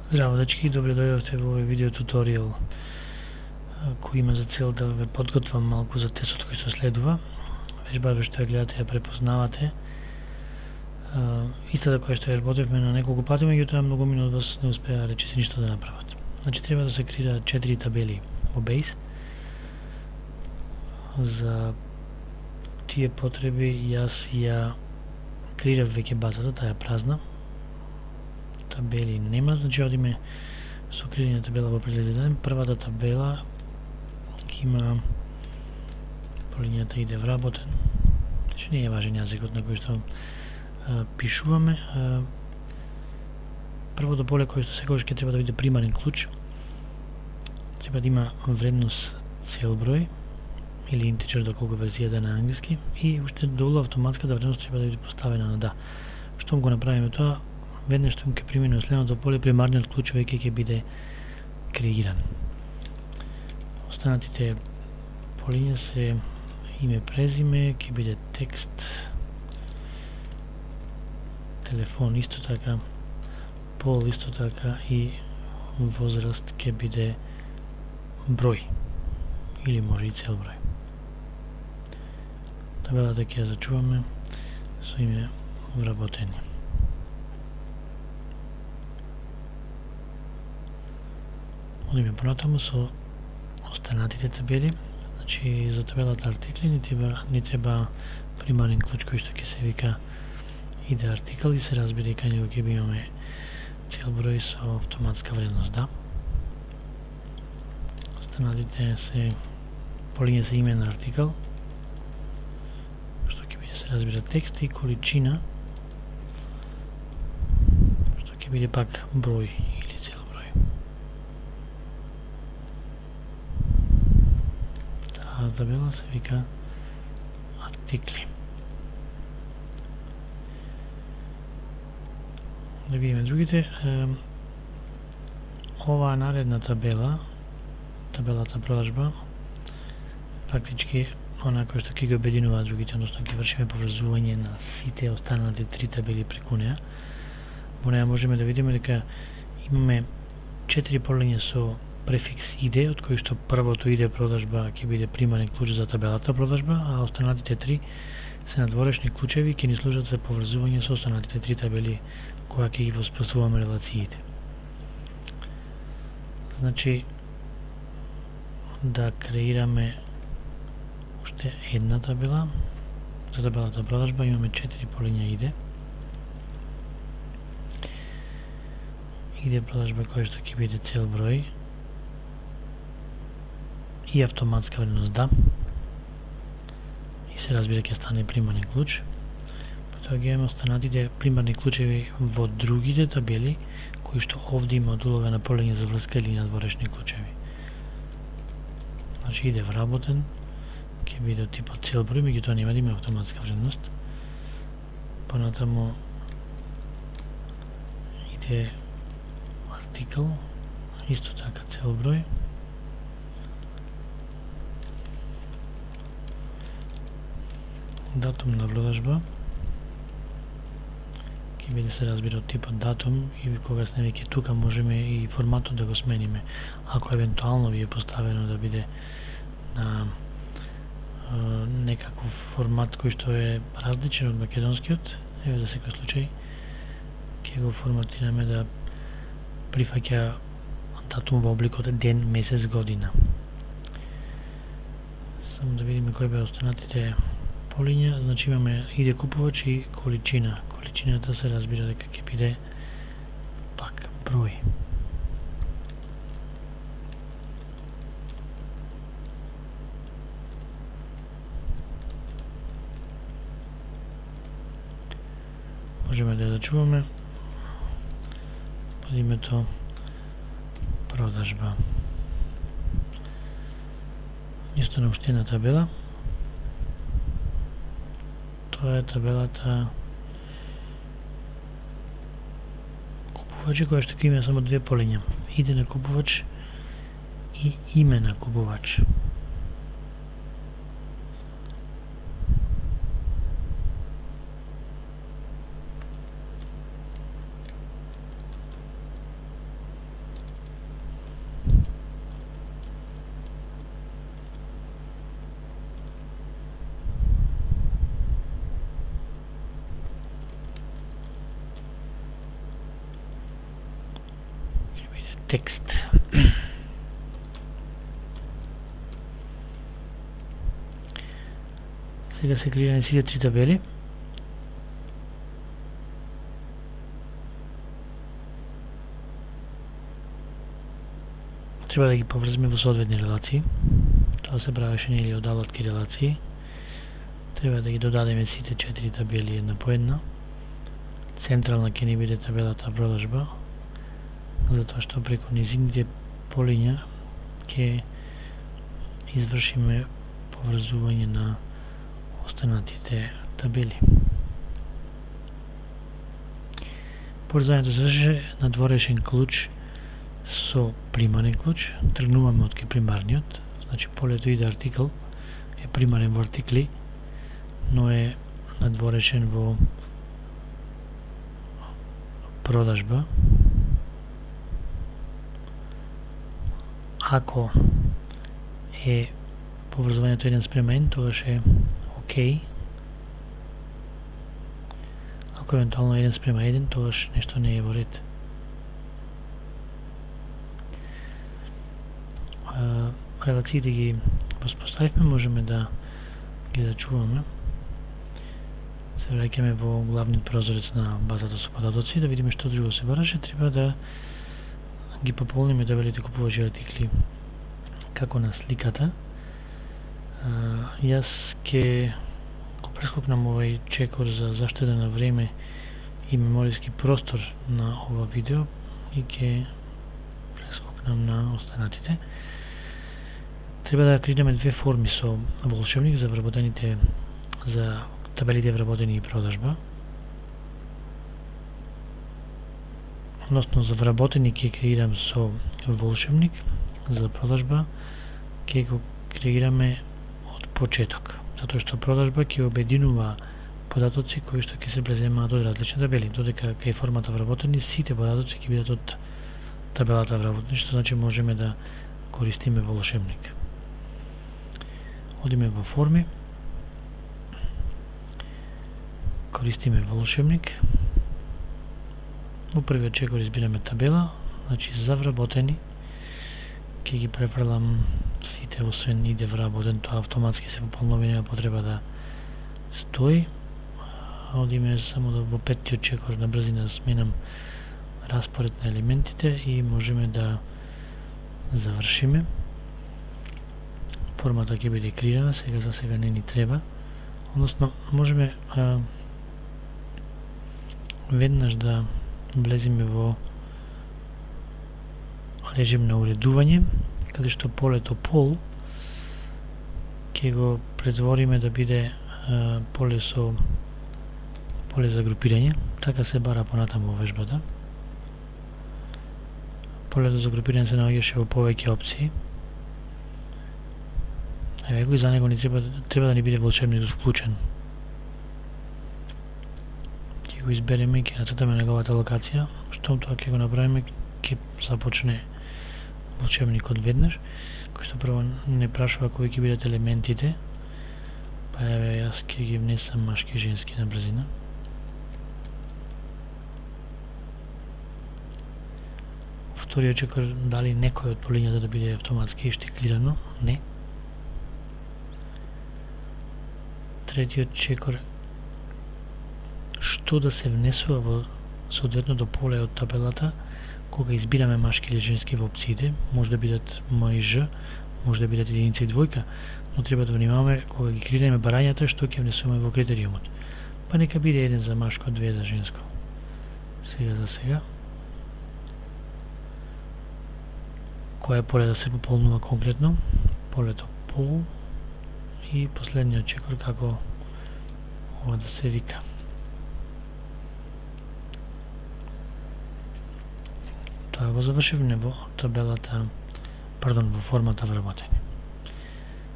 Здраво дечки, добре дојдовте во овој видео туторијал кој има за цел да ве подготвам малку за тестот кој што следува. Вежбата што ја гледате ја препознавате. Истата која што ја работевме на неколку пати, меѓутоа многумина од вас не успеа речиси ништо да направат. Значи треба да се креираат 4 табели во Base. За тие потреби јас ја креирав веќе базата, таа е празна. Табели нема, значи одиме со креирање табела во прилезен. Првата табела има полињата иде вработен. Значи не е важен јазикот на кој што пишуваме. Првото поле кој што секогаш ќе треба да биде примарен клуч, треба да има вредност цел број или интичер доколку верзијата на англиски и уште долу автоматската вредност треба да биде поставена на да. Штом го направиме тоа, веднаш што ќе премине следното поле, примарниот клуч веќе ќе биде креиран. Останатите полиња се име, презиме, ќе биде текст, телефон исто така, пол исто така и возраст ќе биде број или може и цел број. Табелата ќе ја зачуваме со име вработени. Одиме понатаму со останатите табели. Значи за табелата артикли ни треба примарен клуч кој што ќе се вика иде артикл и се разбира и кај него ќе имаме цел број со автоматска вредност да. Останатите се полиња се име на артикл, што ќе биде се разбира текст и количина, што ќе биде пак број или цел број. Таа табела се вика артикли. Да видиме другите. Оваа наредна табела, табелата продажба, фактички она кој што ќе ги обединува другите, односно ќе вршиме поврзување на сите останати три табели преку неа. Во неа можеме да видиме дека имаме 4 полиња со префикс иде, од кој што првото иде продажба ќе биде примарен клуч за табелата продажба, а останатите три се надворешни клучеви ќе ни служат за поврзување со останатите три табели кога ќе ги воспоставуваме релациите. Значи да креираме уште една табела. За табелата продажба имаме 4 полиња иде. Иде продажба кој што ќе биде цел број и автоматска вредност да. И се разбира ќе стане примарен клуч. Потоа ги имаме останатите примарни клучеви во другите табели, кои што овде има од улога на полиња за врска или надворешни клучеви. Значи иде вработен, ќе биде од типот цел број, меѓутоа нема да има автоматска вредност. Понатаму иде артикл, исто така цел број. Датум на продажба ќе биде се разбира од типот датум и кога сме веќе тука можеме и форматот да го смениме. Ако евентуално ви е поставено да биде на некаков формат кој што е различен од македонскиот, еве за секој случај ќе го форматираме да прифаќа датум во обликот ден, месец, година. Само да видиме кој бе останатите полиња. Значи имаме иде купувач и количина. Количината се разбира дека ќе биде пак број. Можеме да ја зачуваме под името продажба. Исто на уште една табела. Тоа е табелата купувачи, која што ќе има само две полиња. Иде на купувач и име на купувач. текст. Сега се креирани сите три табели. Треба да ги поврземе во соодветни релации. Тоа се правеше нели од алатки релации. Треба да ги додадеме сите 4 табели една по една. Централна ќе ни биде табелата продажба, затоа што преку низините полиња ќе извршиме поврзување на останатите табели. Поврзувањето се врши на дворешен клуч со примарен клуч. Тргнуваме од примарниот, значи полето иде артикл, е примарен во артикли, но е надворешен во продажба. Ако е поврзувањето 1:1, тогаш е ОК. Ако евентуално 1:1, тогаш нешто не е во ред. Релациите ги воспоставивме, можеме да ги зачуваме. Се враќаме во главниот прозорец на базата со податоци, да видиме што друго се бараше. Треба да ги пополниме табелите купувачи артикли како на сликата. Јас ќе го прескокнам овај чекор за заштеда на време и мемориски простор на ова видео и ќе прескокнам на останатите. Треба да креираме две форми со волшебник за вработените, за табелите вработени и продажба. Односно за вработени ќе креирам со волшебник, за продажба ќе го креираме од почеток, затоа што продажба ќе обединува податоци кои што ќе се преземаат од различни табели, додека кај формата вработени сите податоци ќе бидат од табелата вработени, што значи можеме да користиме волшебник. Одиме во форми, користиме волшебник, во првиот чекор избираме табела, значи за вработени, ќе ги префрлам сите, освен иде вработен, тоа автоматски се пополнува, нема потреба да стои. Одиме само во петтиот чекор на брзина да сменам распоред на елементите и можеме да завршиме. Формата ќе биде креирана, сега за сега не ни треба. Односно, можеме веднаш да влеземе во режим на уредување, каде што полето пол ќе го претвориме да биде поле за групирање. Така се бара понатаму во вежбата. Полето за групирање се наоѓаше во повеќе опции. Еве и за него ни треба да ни биде волшебник вклучен. Ќе го избереме и ќе нацртаме неговата локација. Штом тоа ќе го направиме, ќе започне волшебникот веднаш, кој што прво не прашува кои ќе бидат елементите. Па еве јас ќе ги внесам машки и женски на брзина. Вториот чекор, дали некој од полињата да биде автоматски штиклирано? Не. Третиот чекор, што да се внесува во соодветното поле од табелата кога избираме машки или женски во опциите. Може да бидат М и Ж, може да бидат единица и двојка, но треба да внимаваме кога ги креираме барањата што ќе внесуваме во критериумот. Па нека биде еден за машко, две за женско. Сега за сега. Кое поле да се пополнува конкретно? Полето пол. И последниот чекор како ова да се вика. Тоа го завршивме во табелата, во формата вработени.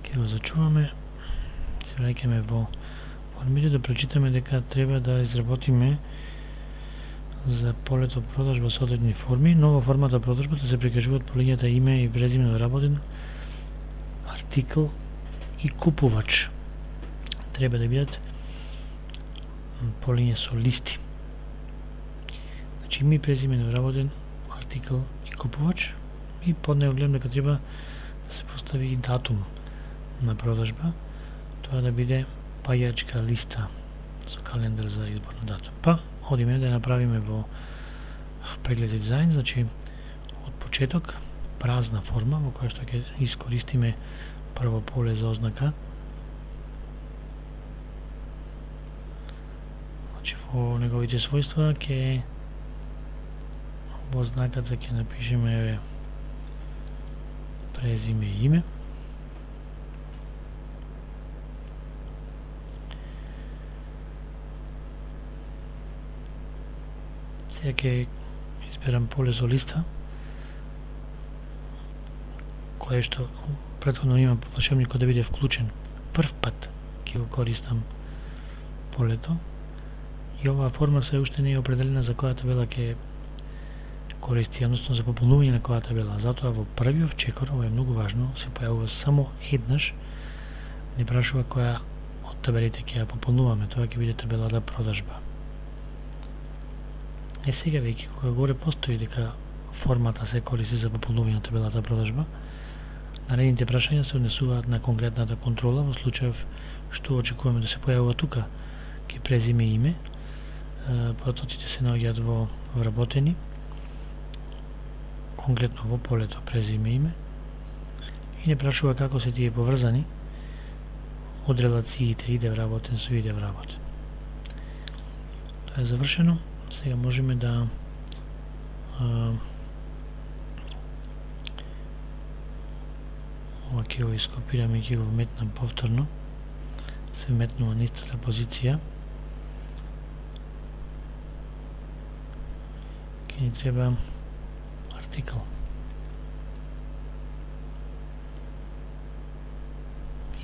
Ке го зачуваме, се враќаме во формите да прочитаме дека треба да изработиме за полето продажба соодветни форми, но во формата продажба да се прикажуваат полињата име и презиме на вработен, артикл и купувач. Треба да бидат полиња со листи. Значи име и презиме на вработен, артикл и купувач и под него гледам дека треба да се постави и датум на продажба, тоа да биде паѓачка листа со календар за избор на датум. Па, одиме да направиме во преглед за дизајн, значи од почеток празна форма во која што ќе искористиме прво поле за ознака. Значи во неговите својства ќе во знаката ќе напишеме презиме и име. Сега ќе изберам поле со листа, кое што претходно има волшебникот да биде вклучен. Прв пат ќе го користам полето и оваа форма се уште не е определена за која табела ќе користи, односно за пополнување на која табела. Затоа во првиот чекор, ова е многу важно, се појавува само еднаш, не прашува која од табелите ќе ја пополнуваме, тоа ќе биде табелата продажба. Сега веќе кога горе постои дека формата се користи за пополнување на табелата продажба, наредните прашања се однесуваат на конкретната контрола во случајов што очекуваме да се појавува тука, ќе презиме име, потоците се наоѓаат во вработени, конкретно во полето презиме име и не прашува како се тие поврзани од релациите иде вработен со иде вработен. Тоа е завршено. Сега можеме да ова ќе го ископираме и ќе го вметнам повторно. Се вметнува на истата позиција. Ќе ни треба артикл.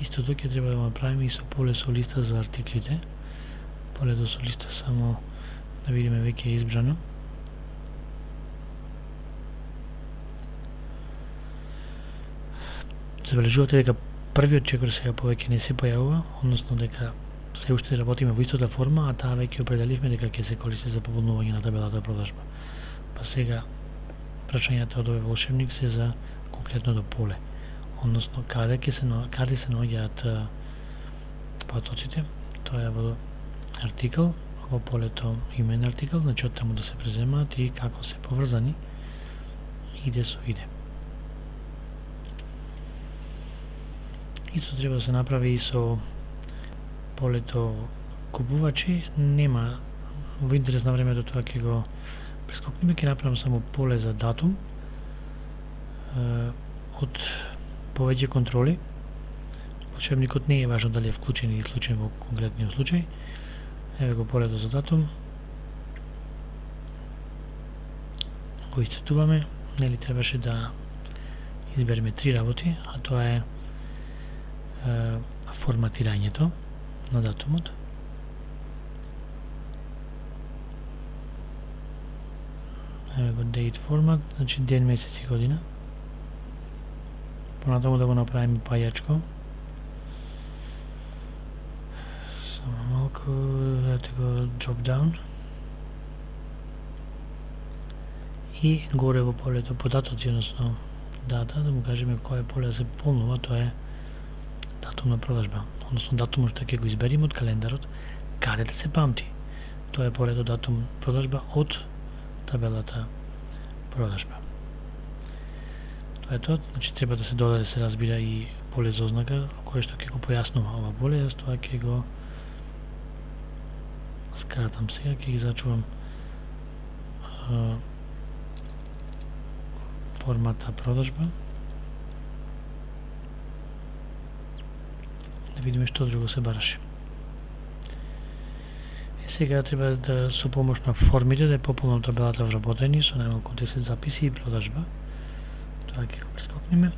Истото ќе треба да го направиме и со поле со листа за артиклите. Полето со листа само да видиме веќе е избрано. Забележувате дека првиот чекор сега повеќе не се појавува, односно дека се уште работиме во истата форма, а таа веќе определивме дека ќе се користи за пополнување на табелата продажба. Па сега прашањата од овој волшебник се за конкретното поле, односно каде се наоѓаат потоците. Тоа е во артикл, во полето имен артикл, значи од таму да се преземаат и како се поврзани иде со иде. Исто треба да се направи и со полето купувачи. Нема во интерес на времето, тоа ќе го прескокнеме, ќе направам само поле за датум од повеќе контроли. Волшебникот не е важно дали е вклучен или исклучен во конкретниот случај. Еве го полето за датум. Го исцртуваме. Нели требаше да избереме 3 работи, а тоа е форматирањето на датумот. Еве го date format, значи ден, месец и година. Понатаму да го направиме пајачко. Само малку, ете го drop down. И горе во полето податоци, односно дата, да му кажеме кој поле да се пополнува, тоа е датум на продажба, односно датумот што ќе го избериме од календарот, каде да се памти. Тоа е полето датум продажба од табелата продажба. Тоа е тоа, значи треба да се додаде, се разбира, и поле за ознака, кое што ќе го појаснува ова поле, јас тоа ќе го скратам сега, ќе ги зачувам формата продажба. Да видиме што друго се бараше. Сега треба да со помош на формите да пополнам табелата вработени со најмалку 10 записи и продажба. Тоа ќе го прескокнеме.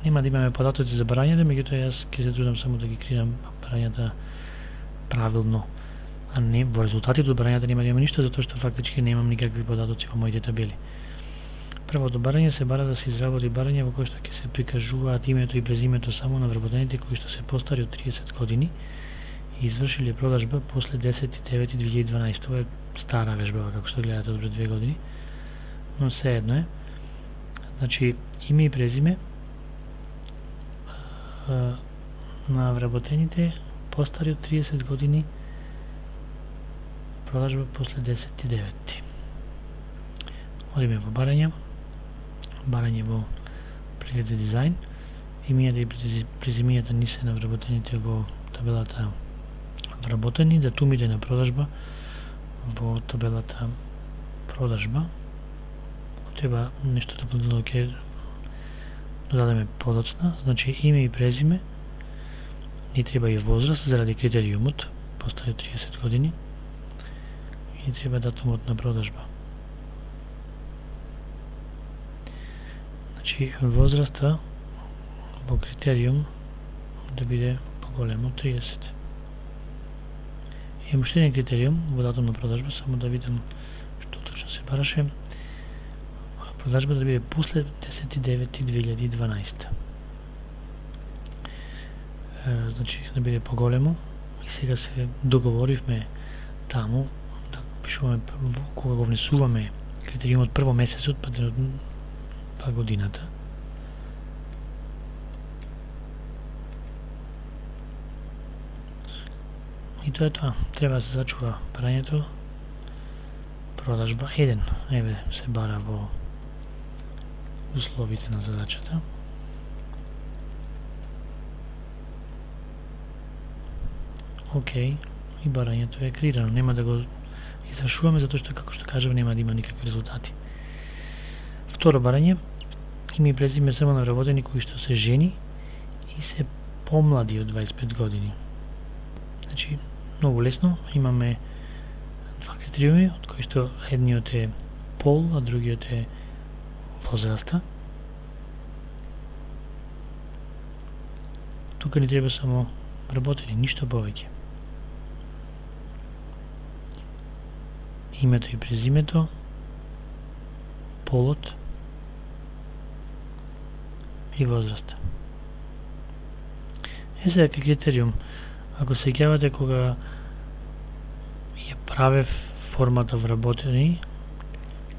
Нема да имаме податоци за барањата, меѓутоа јас ќе се трудам само да ги креирам барањата правилно, а не во резултатите од барањата нема да имам ништо, затоа што фактички немам никакви податоци во моите табели. Првото барање се бара да се изработи барање во кој што ќе се прикажуваат името и презимето само на вработените кои што се постари од 30 години и извршиле продажба после 10.9.2012. Ова е стара вежба, како што гледате, од пред 2 години, но се едно е. Значи, име и презиме на вработените постари од 30 години, продажба после 10.9. Одиме во барање во преглед за дизајн, имењата и презимењата ни се на вработените во табелата вработени, датумите на продажба во табелата продажба. Треба нешто дополнително ќе додадеме подоцна, значи име и презиме, ни треба и возраст заради критериумот, постари 30 години, и треба датумот на продажба. Значи возраста во критериум да биде поголемо од 30. Имам уште еден критериум во датум на продажба, само да видам што точно се бараше. Продажба да биде после 10.9.2012. Значи да биде поголемо, и сега се договоривме таму да пишуваме кога го внесуваме критериумот прво месецот, па годината. И тоа е тоа. Треба да се зачува барањето. Продажба 1. Еве се бара во условите на задачата. Океј, и барањето е креирано. Нема да го извршуваме затоа што, како што кажав, нема да има никакви резултати. Второ барање, име и презиме само на вработени кои што се жени и се помлади од 25 години. Значи, многу лесно, имаме два критериуми, од кои што едниот е пол, а другиот е возраста. Тука ни треба само вработени, ништо повеќе. Името и презимето, полот и возраста. Сега критериум. Ако се сеќавате кога ја правев формата вработени,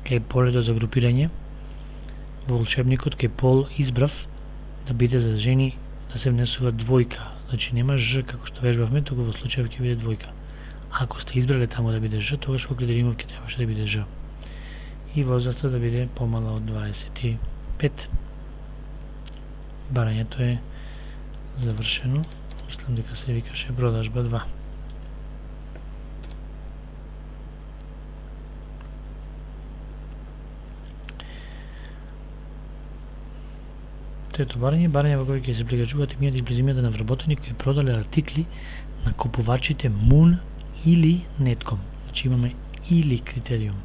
кај полето за групирање, во учебникот кај пол избрав да биде за жени да се внесува двојка. Значи нема ж како што вежбавме, туку во случајот ќе биде двојка. Ако сте избрале таму да биде ж, тогаш во критериумот ќе требаше да биде ж. И возраста да биде помала од 25. Барањето е завршено. Мислам дека се викаше продажба 2. Трето барање во кој ќе се прикажуваат имењата и презимењата на вработени кои продале артикли на купувачите Moon или Netcom. Значи имаме или критериум.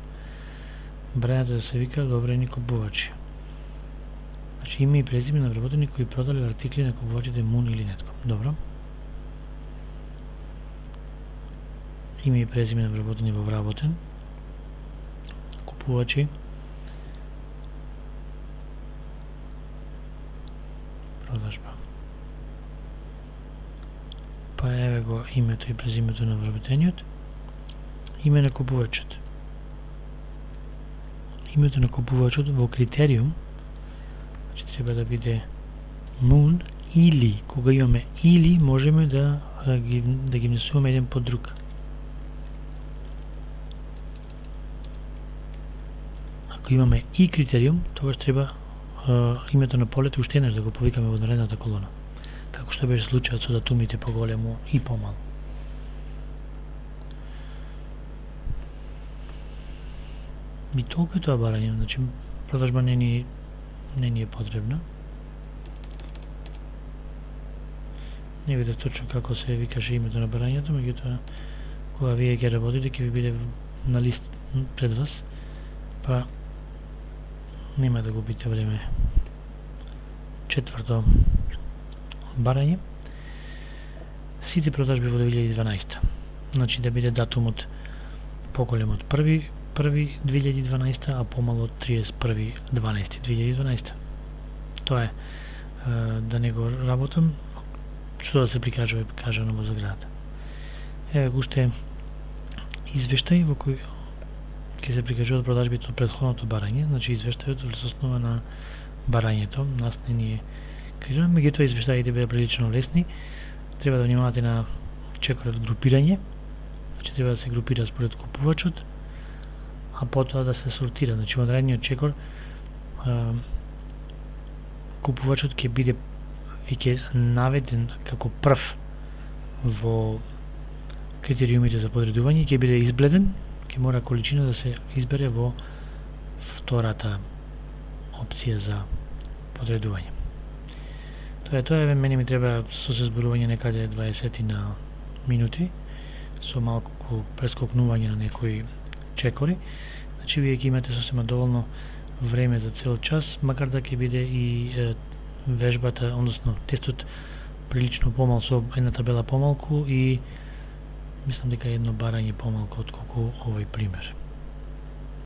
Барањето да се вика одобрени купувачи. Значи име и презиме на вработени кои продале артикли на купувачите Moon или Netcom. Добро. Име и презиме на вработени во вработен. Купувачи. Продажба. Па еве го името и презимето на вработениот. Име на купувачот. Името на купувачот во критериум, значи треба да биде Moon или, кога имаме или, можеме да ги внесуваме еден по друг. Ако имаме и критериум, тогаш треба името на полето уште еднаш да го повикаме во наредната колона. Како што беше случајот со датумите поголемо и помало. И толку е тоа барање, значи продажба не ни е потребна. Не видев точно како се викаше името на барањето, меѓутоа кога вие ќе работите ќе ви биде на лист пред вас, па нема да губите време. Четврто барање. Сите продажби во 2012. Значи да биде датумот поголем од 1.1.2012, а помало од 31.12.2012. Тоа е да не го работам, што да се прикажува кажано во заградата. Еве уште извештај во кој ќе се прикажуваат продажбите од претходното барање, значи извештајот врз основа на барањето, нас не ни е критично, меѓутоа извештаите беа прилично лесни. Треба да внимавате на чекорот групирање, значи треба да се групира според купувачот, а потоа да се сортира. Значи во наредниот чекор купувачот ќе биде веќе наведен како прв во критериумите за подредување, ќе биде избледен, ќе мора количина да се избере во втората опција за подредување. Тоа мене ми треба со се зборување некаде 20 на минути, со малку прескокнување на некои чекори. Значи вие ќе имате сосема доволно време за цел час, макар да ќе биде и вежбата, односно тестот прилично помал, со една табела помалку и мислам дека едно барање помалку отколку овој пример.